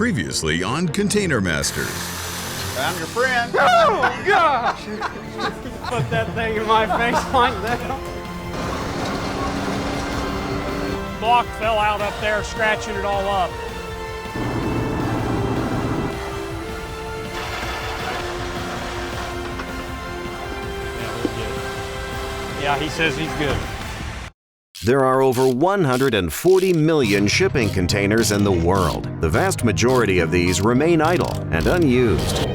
Previously on Container Masters. Found your friend. Oh, gosh! Put that thing in my face like that. Block fell out up there, scratching it all up. Yeah, we're good. Yeah, he says he's good. There are over 140 million shipping containers in the world. The vast majority of these remain idle and unused.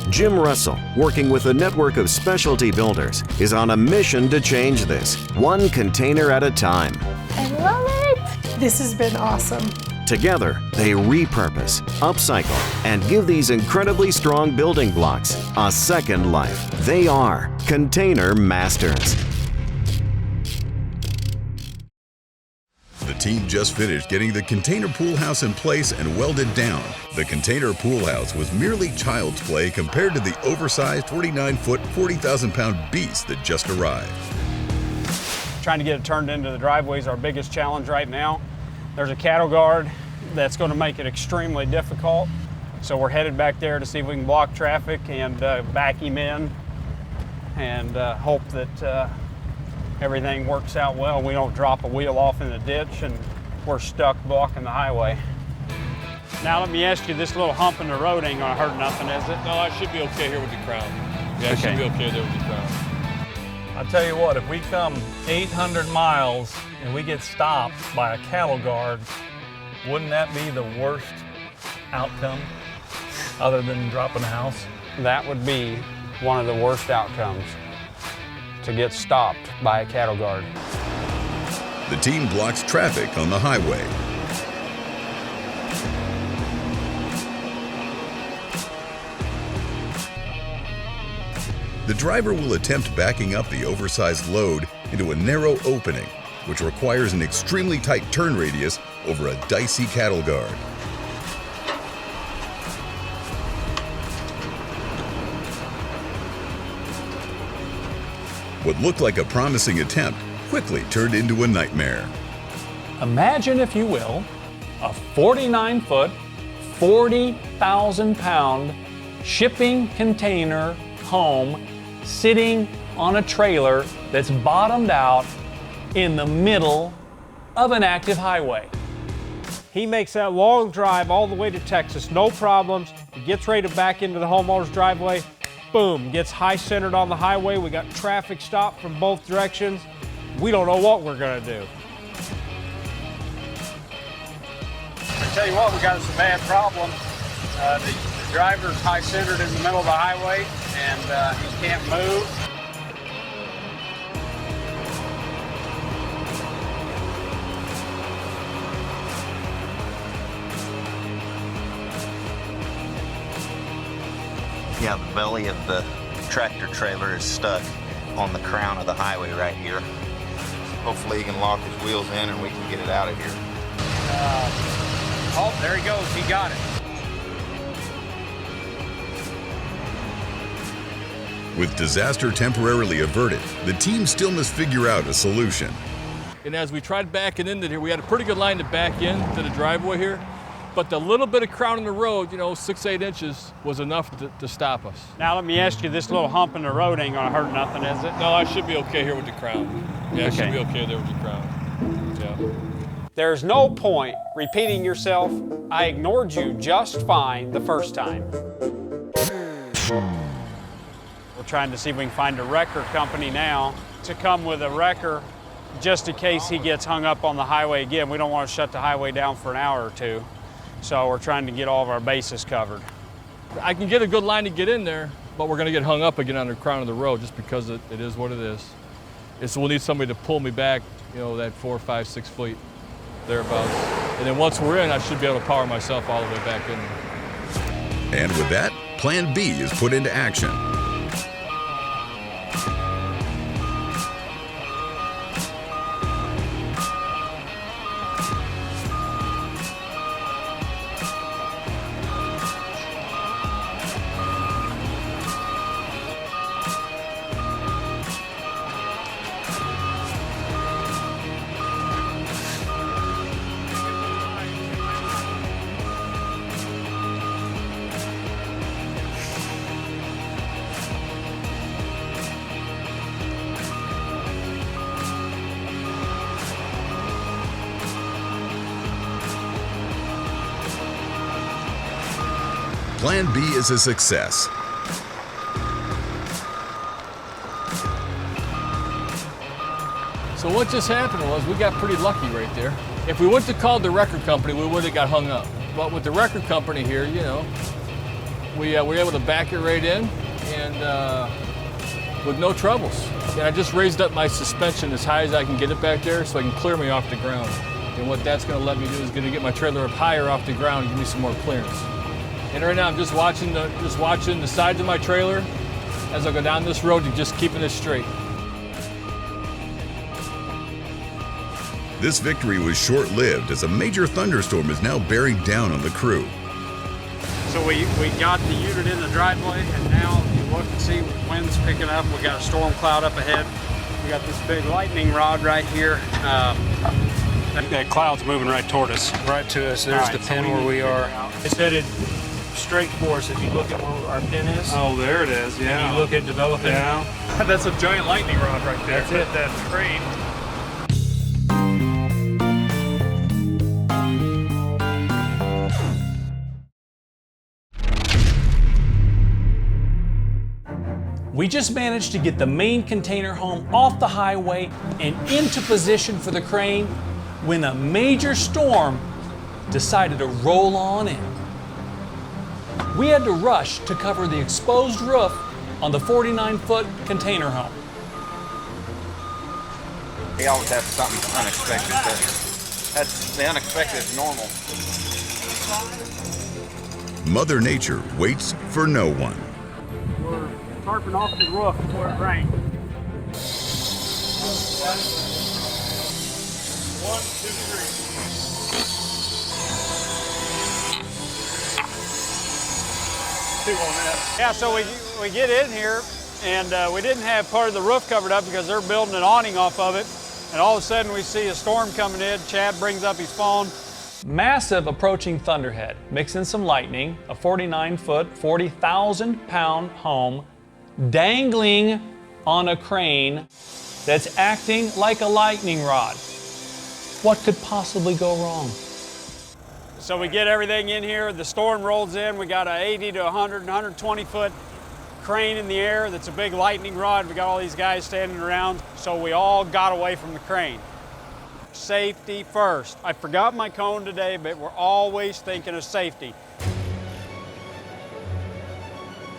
Jim Russell, working with a network of specialty builders, is on a mission to change this, one container at a time. I love it! This has been awesome. Together, they repurpose, upcycle, and give these incredibly strong building blocks a second life. They are Container Masters. The team just finished getting the container pool house in place and welded down. The container pool house was merely child's play compared to the oversized 49-foot, 40,000-pound beast that just arrived. Trying to get it turned into the driveway is our biggest challenge right now. There's a cattle guard that's going to make it extremely difficult. So we're headed back there to see if we can block traffic and back him in and hope that everything works out well. We don't drop a wheel off in the ditch and we're stuck blocking the highway. Now let me ask you, this little hump in the road ain't gonna hurt nothing, is it? No, I should be okay here with the crown. Yeah, I Okay. should be okay there with the crown. I'll tell you what, if we come 800 miles and we get stopped by a cattle guard, wouldn't that be the worst outcome other than dropping a house? That would be one of the worst outcomes, to get stopped by a cattle guard. The team blocks traffic on the highway. The driver will attempt backing up the oversized load into a narrow opening, which requires an extremely tight turn radius over a dicey cattle guard. What looked like a promising attempt quickly turned into a nightmare. Imagine, if you will, a 49-foot, 40,000-pound shipping container home sitting on a trailer that's bottomed out in the middle of an active highway. He makes that long drive all the way to Texas, no problems. He gets ready to back into the homeowner's driveway. Boom, gets high centered on the highway. We got traffic stopped from both directions. We don't know what we're gonna do. I tell you what, we got some bad problems. The driver's high centered in the middle of the highway and he can't move. Yeah, the belly of the tractor trailer is stuck on the crown of the highway right here. Hopefully he can lock his wheels in and we can get it out of here. Oh, there he goes, he got it. With disaster temporarily averted, the team still must figure out a solution. And as we tried backing into here, we had a pretty good line to back in to the driveway here. But the little bit of crown in the road, 6-8 inches, was enough to stop us. Now let me ask you, this little hump in the road ain't gonna hurt nothing, is it? No, I should be okay here with the crown. Yeah, I should Okay. be okay there with the crown. Yeah. There's no point repeating yourself. I ignored you just fine the first time. We're trying to see if we can find a wrecker company now to come with a wrecker just in case he gets hung up on the highway again. We don't want to shut the highway down for an hour or two. So we're trying to get all of our bases covered. I can get a good line to get in there, but we're going to get hung up again on the crown of the road just because it is what it is. So we'll need somebody to pull me back, that 4, 5, 6 feet, thereabouts. And then once we're in, I should be able to power myself all the way back in there. And with that, Plan B is put into action. Plan B is a success. So what just happened was we got pretty lucky right there. If we wouldn't have called the record company, we would have got hung up. But with the record company here, you know, we were able to back it right in and with no troubles. And I just raised up my suspension as high as I can get it back there so I can clear me off the ground. And what that's going to let me do is going to get my trailer up higher off the ground and give me some more clearance. And right now I'm just watching the sides of my trailer as I go down this road and just keeping it straight. This victory was short-lived as a major thunderstorm is now bearing down on the crew. So we got the unit in the driveway, and now you look and see wind's picking up. We got a storm cloud up ahead. We got this big lightning rod right here. That cloud's moving right toward us. Right to us. There's the pin where we are. It's headed straight for us. If you look at where our pin is. Oh, there it is, yeah. And you look at developing. Yeah. That's a giant lightning rod right there. That's it. That's great. We just managed to get the main container home off the highway and into position for the crane when a major storm decided to roll on in. We had to rush to cover the exposed roof on the 49-foot container home. We always have something unexpected. That's the unexpected is normal. Mother Nature waits for no one. We're tarping off the roof before it rained. 1, 2, 3. 2 on that. Yeah, so we get in here, and we didn't have part of the roof covered up because they're building an awning off of it. And all of a sudden we see a storm coming in. Chad brings up his phone. Massive approaching thunderhead, mix in some lightning, a 49-foot, 40,000-pound home dangling on a crane that's acting like a lightning rod. What could possibly go wrong? So we get everything in here, the storm rolls in, we got a 80 to 100, 120-foot crane in the air that's a big lightning rod. We got all these guys standing around, so we all got away from the crane. Safety first. I forgot my cone today, but we're always thinking of safety.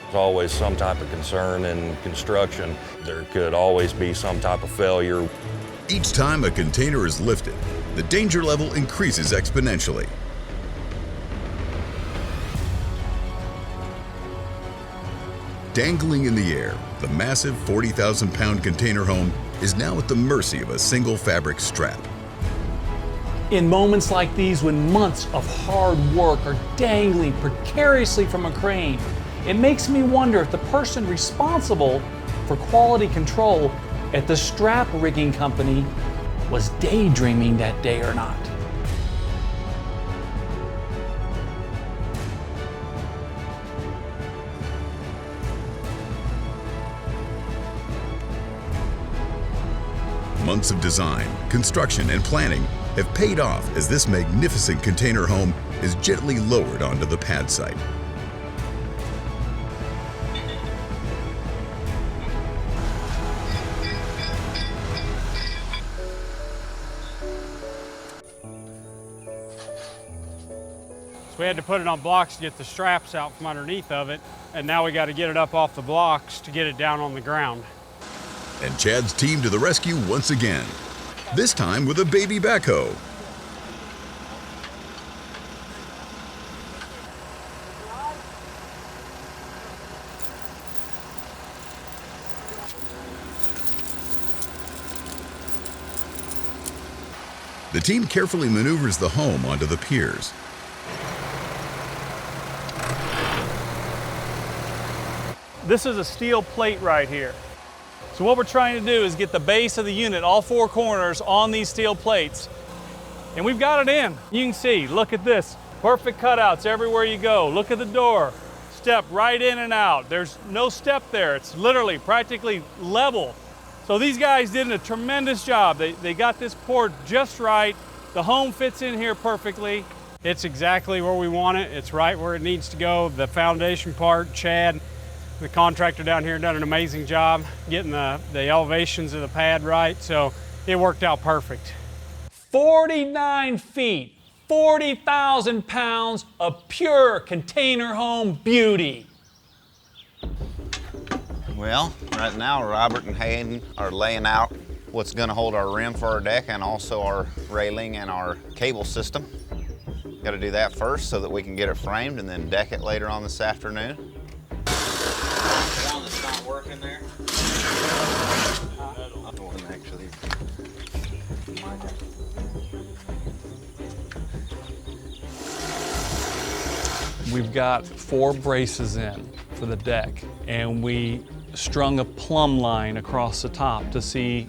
There's always some type of concern in construction. There could always be some type of failure. Each time a container is lifted, the danger level increases exponentially. Dangling in the air, the massive 40,000-pound container home is now at the mercy of a single fabric strap. In moments like these, when months of hard work are dangling precariously from a crane, it makes me wonder if the person responsible for quality control at the strap rigging company was daydreaming that day or not. Months of design, construction, and planning have paid off as this magnificent container home is gently lowered onto the pad site. So we had to put it on blocks to get the straps out from underneath of it, and now we got to get it up off the blocks to get it down on the ground. And Chad's team to the rescue once again, this time with a baby backhoe. The team carefully maneuvers the home onto the piers. This is a steel plate right here. So what we're trying to do is get the base of the unit, all four corners, on these steel plates. And we've got it in. You can see, look at this. Perfect cutouts everywhere you go. Look at the door. Step right in and out. There's no step there. It's literally practically level. So these guys did a tremendous job. They got this poured just right. The home fits in here perfectly. It's exactly where we want it. It's right where it needs to go. The foundation part, Chad, the contractor down here, done an amazing job getting the elevations of the pad right, so it worked out perfect. 49 feet, 40,000 pounds of pure container home beauty. Well, right now Robert and Hayden are laying out what's going to hold our rim for our deck and also our railing and our cable system. Got to do that first so that we can get it framed and then deck it later on this afternoon. The one that's not working there? Actually. We've got 4 braces in for the deck, and we strung a plumb line across the top to see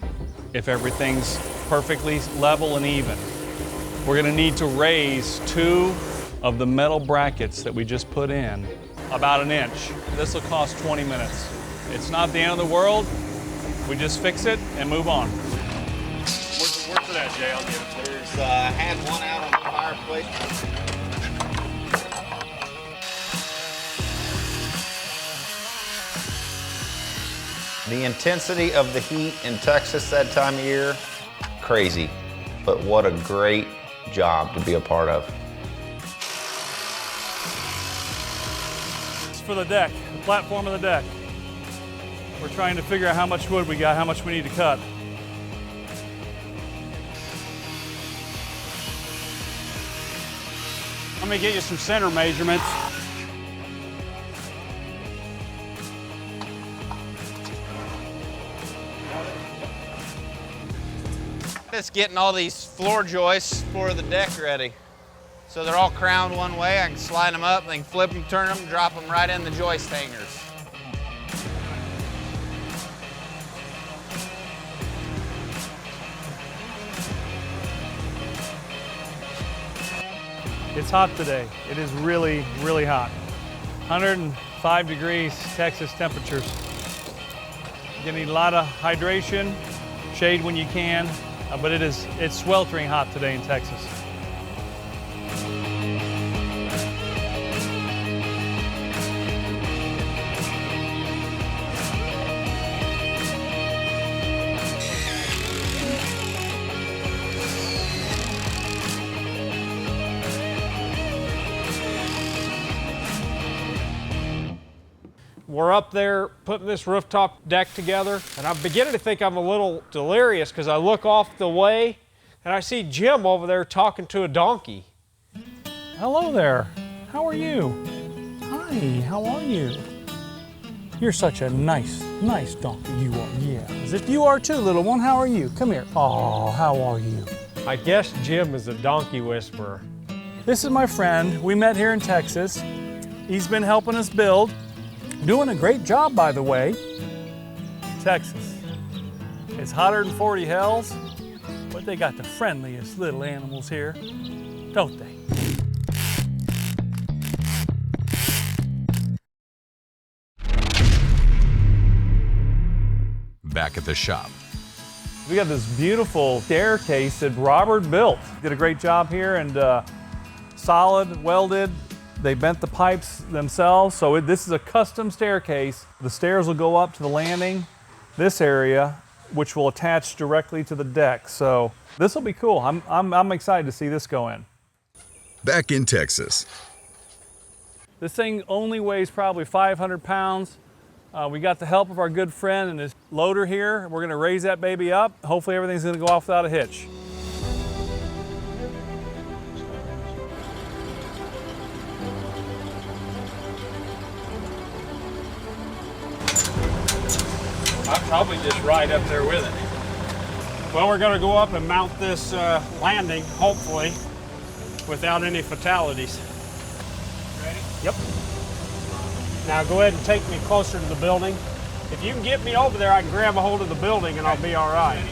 if everything's perfectly level and even. We're gonna need to raise 2 of the metal brackets that we just put in about 1 inch. This will cost 20 minutes. It's not the end of the world. We just fix it and move on. Where's that, Jay? I'll give it to you. There's, I had one out on the fireplace. The intensity of the heat in Texas that time of year, crazy. But what a great job to be a part of. It's for the deck, the platform of the deck. We're trying to figure out how much wood we got, how much we need to cut. Let me get you some center measurements. Just getting all these floor joists for the deck ready. So they're all crowned one way. I can slide them up, they can flip them, turn them, drop them right in the joist hangers. It's hot today. It is really, really hot. 105 degrees Texas temperatures. You need a lot of hydration, shade when you can, but it's sweltering hot today in Texas. We're up there putting this rooftop deck together, and I'm beginning to think I'm a little delirious because I look off the way and I see Jim over there talking to a donkey. Hello there. How are you? Hi, how are you? You're such a nice donkey you are, yeah. As if you are too, little one. How are you? Come here. Oh, how are you? I guess Jim is a donkey whisperer. This is my friend. We met here in Texas. He's been helping us build. Doing a great job, by the way. Texas. It's hotter than 40 hells, but they got the friendliest little animals here, don't they? Back at the shop. We got this beautiful staircase that Robert built. Did a great job here, and solid, welded. They bent the pipes themselves, so this is a custom staircase. The stairs will go up to the landing, this area, which will attach directly to the deck. So this will be cool. I'm excited to see this go in. Back in Texas. This thing only weighs probably 500 pounds. We got the help of our good friend and his loader here. We're gonna raise that baby up. Hopefully everything's gonna go off without a hitch. I'll probably just ride up there with it. Well, we're going to go up and mount this landing, hopefully, without any fatalities. Ready? Yep. Now go ahead and take me closer to the building. If you can get me over there, I can grab a hold of the building and I'll be all right.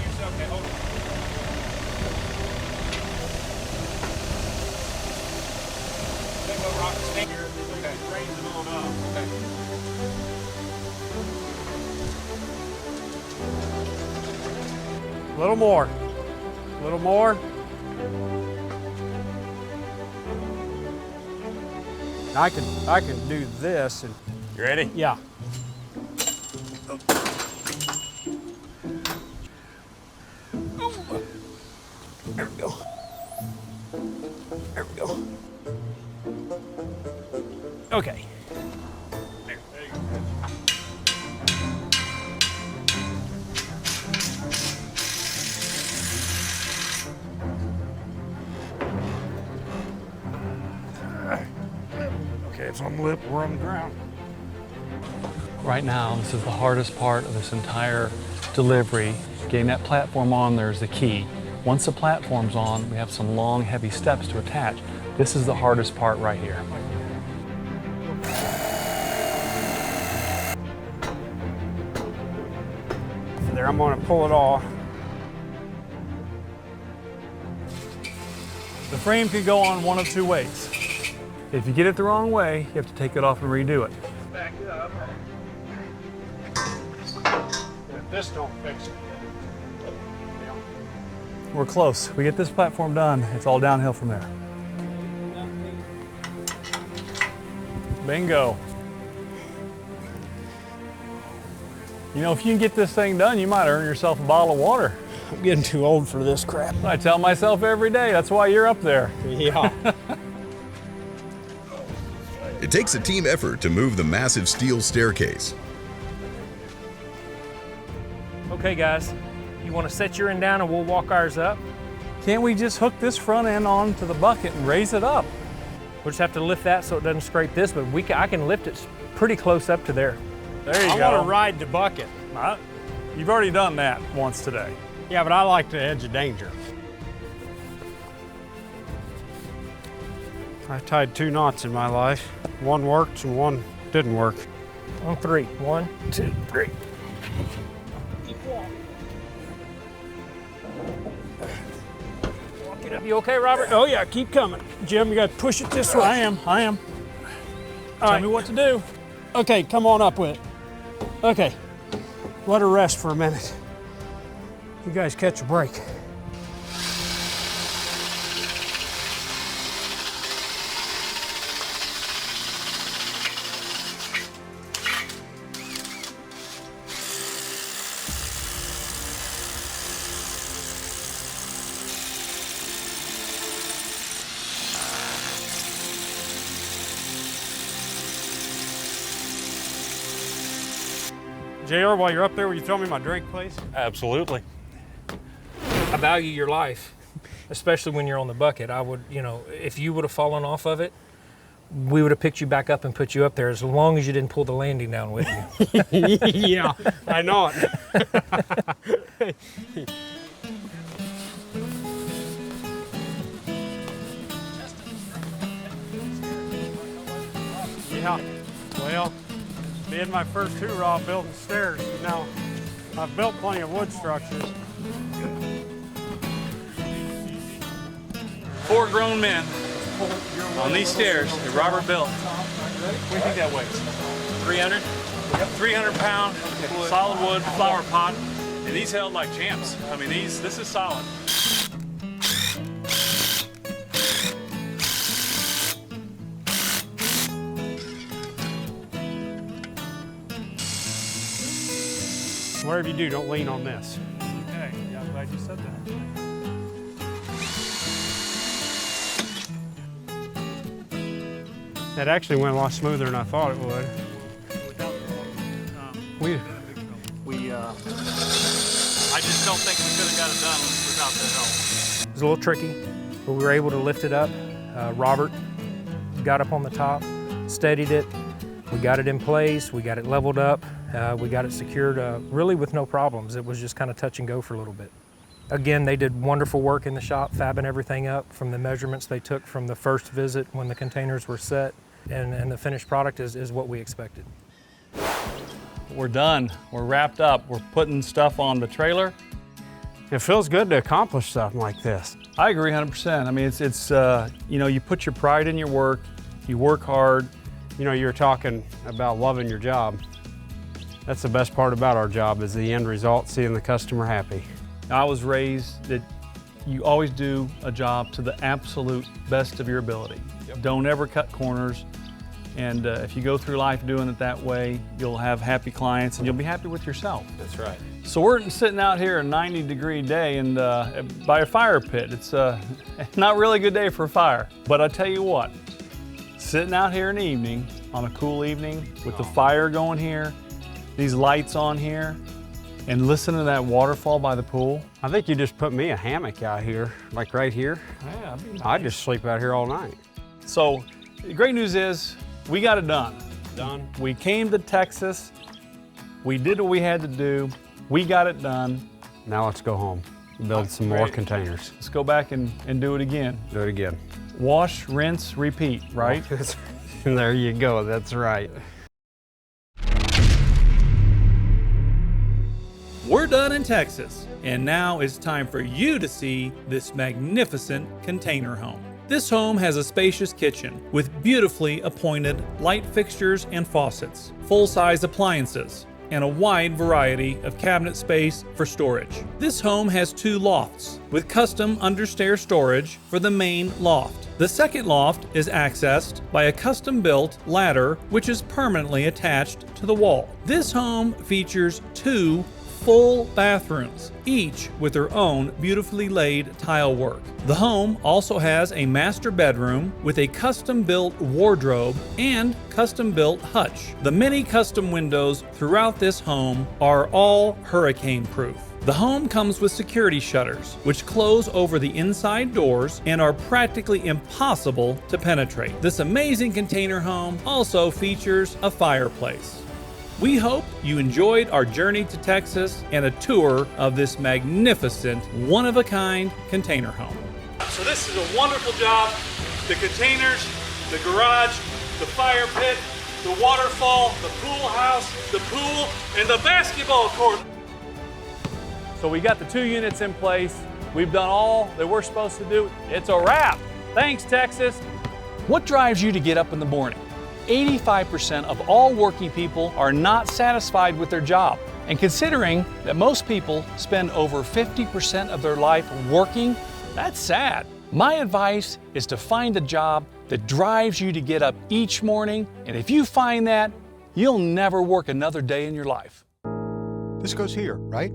A little more. A little more. I can do this. And You ready? yeah. There we go. There we go. Okay. There you go. Okay, it's on the lip, we're on the ground. Right now, this is the hardest part of this entire delivery. Getting that platform on there is the key. Once the platform's on, we have some long, heavy steps to attach. This is the hardest part right here. There, I'm gonna pull it off. The frame can go on one of two ways. If you get it the wrong way, you have to take it off and redo it. Back it up. If this don't fix it. We're close. We get this platform done, it's all downhill from there. Bingo. You know, if you can get this thing done, you might earn yourself a bottle of water. I'm getting too old for this crap. I tell myself every day, that's why you're up there. Yeah. It takes a team effort to move the massive steel staircase. Okay, guys, you want to set your end down and we'll walk ours up? Can't we just hook this front end onto the bucket and raise it up? We'll just have to lift that so it doesn't scrape this, but I can lift it pretty close up to there. There you go. I want to ride the bucket. You've already done that once today. Yeah, but I like the edge of danger. I tied 2 knots in my life. One worked and one didn't work. On 3. 1, 2, 3. Keep walking. Walk it up. You okay, Robert? Oh yeah, keep coming. Jim, you got to push it this way. I am. Tell me what to do. Okay, come on up with it. Okay, let her rest for a minute. You guys catch a break. JR, while you're up there, will you throw me my drink, please? Absolutely. I value your life, especially when you're on the bucket. I would, if you would have fallen off of it, we would have picked you back up and put you up there as long as you didn't pull the landing down with you. Yeah, I know it. Yeah, well, being my first hoorah building stairs, now I've built plenty of wood structures. 4 grown men on these stairs that Robert built. What do you think that weighs? 300? Yep. 300-pound solid wood flower pot, and these held like champs. I mean, this is solid. Whatever you do, don't lean on this. Okay, yeah, I'm glad you said that. That actually went a lot smoother than I thought it would. I just don't think we could have got it done without their help. It was a little tricky, but we were able to lift it up. Robert got up on the top, steadied it. We got it in place, we got it leveled up, we got it secured really with no problems. It was just kind of touch and go for a little bit. Again, they did wonderful work in the shop, fabbing everything up from the measurements they took from the first visit when the containers were set, and the finished product is what we expected. We're done, we're wrapped up, we're putting stuff on the trailer. It feels good to accomplish something like this. I agree 100%. I mean, it's you put your pride in your work, you work hard. You know, you're talking about loving your job. That's the best part about our job is the end result, seeing the customer happy. I was raised that you always do a job to the absolute best of your ability. Yep. Don't ever cut corners. And if you go through life doing it that way, you'll have happy clients and you'll be happy with yourself. That's right. So we're sitting out here a 90-degree day and by a fire pit. It's not really a good day for a fire. But I tell you what, sitting out here in the evening, on a cool evening, with the fire going here, these lights on here, and listen to that waterfall by the pool. I think you just put me a hammock out here, like right here. Yeah, that'd be nice. I'd just sleep out here all night. So the great news is we got it done. Done. We came to Texas. We did what we had to do. We got it done. Now let's go home, build some more containers. Let's go back and do it again. Do it again. Wash, rinse, repeat, right? There you go, that's right. We're done in Texas, and now it's time for you to see this magnificent container home. This home has a spacious kitchen with beautifully appointed light fixtures and faucets, full-size appliances, and a wide variety of cabinet space for storage. This home has 2 lofts with custom understair storage for the main loft. The second loft is accessed by a custom-built ladder which is permanently attached to the wall. This home features 2 full bathrooms, each with their own beautifully laid tile work. The home also has a master bedroom with a custom-built wardrobe and custom-built hutch. The many custom windows throughout this home are all hurricane-proof. The home comes with security shutters, which close over the inside doors and are practically impossible to penetrate. This amazing container home also features a fireplace. We hope you enjoyed our journey to Texas and a tour of this magnificent, one-of-a-kind container home. So this is a wonderful job. The containers, the garage, the fire pit, the waterfall, the pool house, the pool, and the basketball court. So we got the 2 units in place. We've done all that we're supposed to do. It's a wrap. Thanks, Texas. What drives you to get up in the morning? 85% of all working people are not satisfied with their job. And considering that most people spend over 50% of their life working, that's sad. My advice is to find a job that drives you to get up each morning, and if you find that, you'll never work another day in your life. This goes here, right?